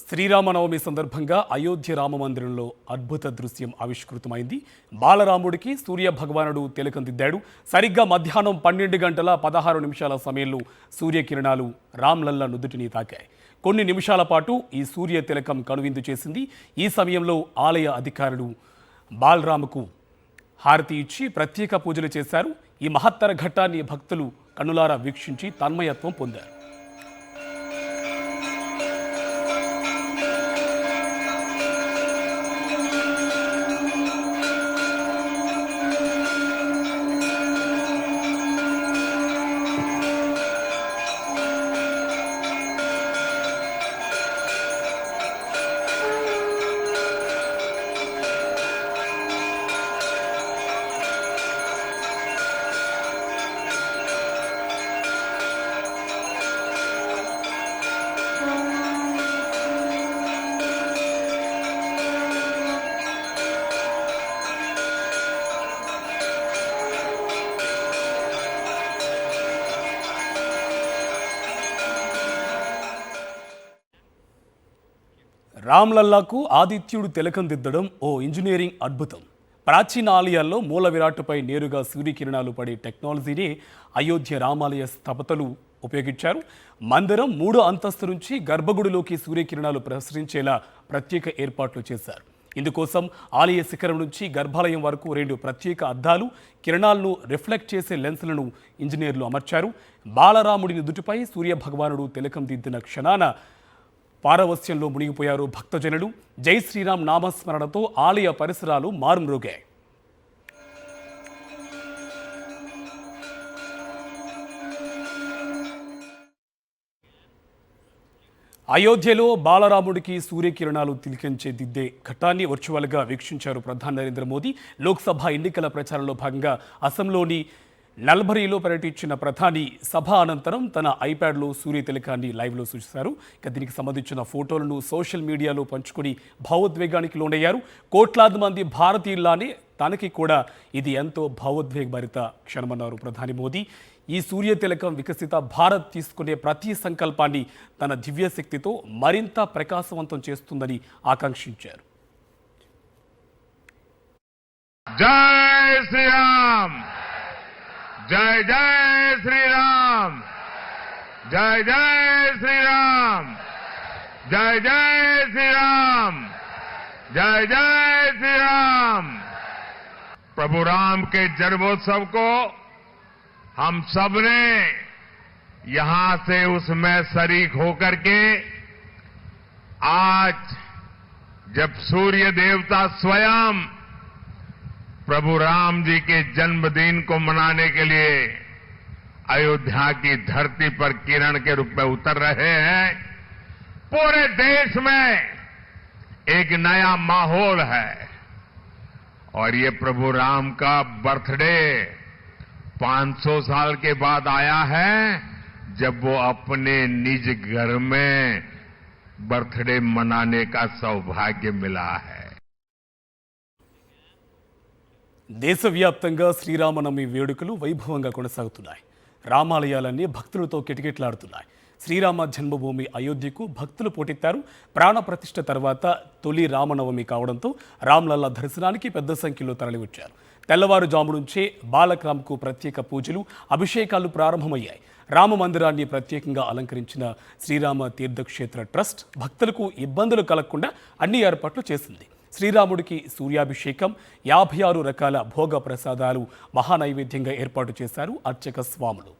శ్రీరామనవమి సందర్భంగా అయోధ్య రామ మందిరంలో అద్భుత దృశ్యం ఆవిష్కృతమైంది. బాలరాముడికి సూర్య భగవానుడు తిలకం దిద్దాడు. సరిగ్గా మధ్యాహ్నం 12 గంటల 16 నిమిషాల సమయంలో సూర్యకిరణాలు రామ్లల్ల నుదుటిని తాకాయి. కొన్ని నిమిషాల పాటు ఈ సూర్య తిలకం కనువిందు చేసింది. ఈ సమయంలో ఆలయ అధికారులు బాలరాముకు హారతి ఇచ్చి ప్రత్యేక పూజలు చేశారు. ఈ మహత్తర ఘట్టాన్ని భక్తులు కన్నులారా వీక్షించి తన్మయత్వం పొందారు. రామ్లల్లాకు ఆదిత్యుడు తిలకం దిద్దడం ఓ ఇంజనీరింగ్ అద్భుతం. ప్రాచీన ఆలయాల్లో మూల విరాట్టుపై నేరుగా సూర్యకిరణాలు పడే టెక్నాలజీని అయోధ్య రామాలయ స్థపతులు ఉపయోగించారు. మందిరం 3వ అంతస్తు నుంచి గర్భగుడిలోకి సూర్యకిరణాలు ప్రసరించేలా ప్రత్యేక ఏర్పాట్లు చేశారు. ఇందుకోసం ఆలయ శిఖరం నుంచి గర్భాలయం వరకు 2 ప్రత్యేక అద్దాలు, కిరణాలను రిఫ్లెక్ట్ చేసే లెన్సులను ఇంజనీర్లు అమర్చారు. బాలరాముడి నుదుటిపై సూర్య భగవానుడు తిలకం దిద్దిన క్షణాన పారవస్యంలో మునిగిపోయారు భక్తజనులు. జై శ్రీరామ్ నామస్మరణతో ఆలయ పరిసరాలు మారుమ్రోగాయి. అయోధ్యలో బాలరాముడికి సూర్యకిరణాలు తిలకించే దిద్దే ఘట్టాన్ని వర్చువల్గా వీక్షించారు ప్రధాని నరేంద్ర మోదీ. లోక్సభ ఎన్నికల ప్రచారంలో భాగంగా అసెంబ్లీలోని నల్బరీలో పర్యటించిన ప్రధాని సభ అనంతరం తన ఐప్యాడ్లో సూర్య తిలకాన్ని లైవ్లో చూశారు. దీనికి సంబంధించిన ఫోటోలను సోషల్ మీడియాలో పంచుకొని భావోద్వేగానికి లోనయ్యారు. కోట్లాది మంది భారతీయుల్లానే తనకి కూడా ఇది ఎంతో భావోద్వేగభరిత క్షణమన్నారు ప్రధాని మోదీ. ఈ సూర్య తిలకం వికసిత భారత్ తీసుకునే ప్రతి సంకల్పాన్ని తన దివ్యశక్తితో మరింత ప్రకాశవంతం చేస్తుందని ఆకాంక్షించారు. జై శ్రీరామ్, जय जय श्री राम, जय जय श्री राम, जय जय श्री राम, जय जय श्री राम। प्रभु राम के जन्मोत्सव को हम सब ने यहां से उसमें शरीक होकर के आज जब सूर्य देवता स्वयं प्रभु राम जी के जन्मदिन को मनाने के लिए अयोध्या की धरती पर किरण के रूप में उतर रहे हैं, पूरे देश में एक नया माहौल है। और ये प्रभु राम का बर्थडे 500 साल के बाद आया है, जब वो अपने निज घर में बर्थडे मनाने का सौभाग्य मिला है। దేశవ్యాప్తంగా శ్రీరామనవమి వేడుకలు వైభవంగా కొనసాగుతున్నాయి. రామాలయాలన్నీ భక్తులతో కిటకిటలాడుతున్నాయి. శ్రీరామ జన్మభూమి అయోధ్యకు భక్తులు పోటెత్తారు. ప్రాణ ప్రతిష్ఠ తర్వాత తొలి రామనవమి కావడంతో రామ్లల్లా దర్శనానికి పెద్ద సంఖ్యలో తరలివచ్చారు. తెల్లవారుజాము నుంచే బాలరామ్కు ప్రత్యేక పూజలు, అభిషేకాలు ప్రారంభమయ్యాయి. రామ మందిరాన్ని ప్రత్యేకంగా అలంకరించిన శ్రీరామ తీర్థక్షేత్ర ట్రస్ట్ భక్తులకు ఇబ్బందులు కలగకుండా అన్ని ఏర్పాట్లు చేసింది. శ్రీరాముడికి సూర్యాభిషేకం, 56 రకాల భోగ ప్రసాదాలు మహానైవేద్యంగా ఏర్పాటు చేశారు అర్చక స్వాములు.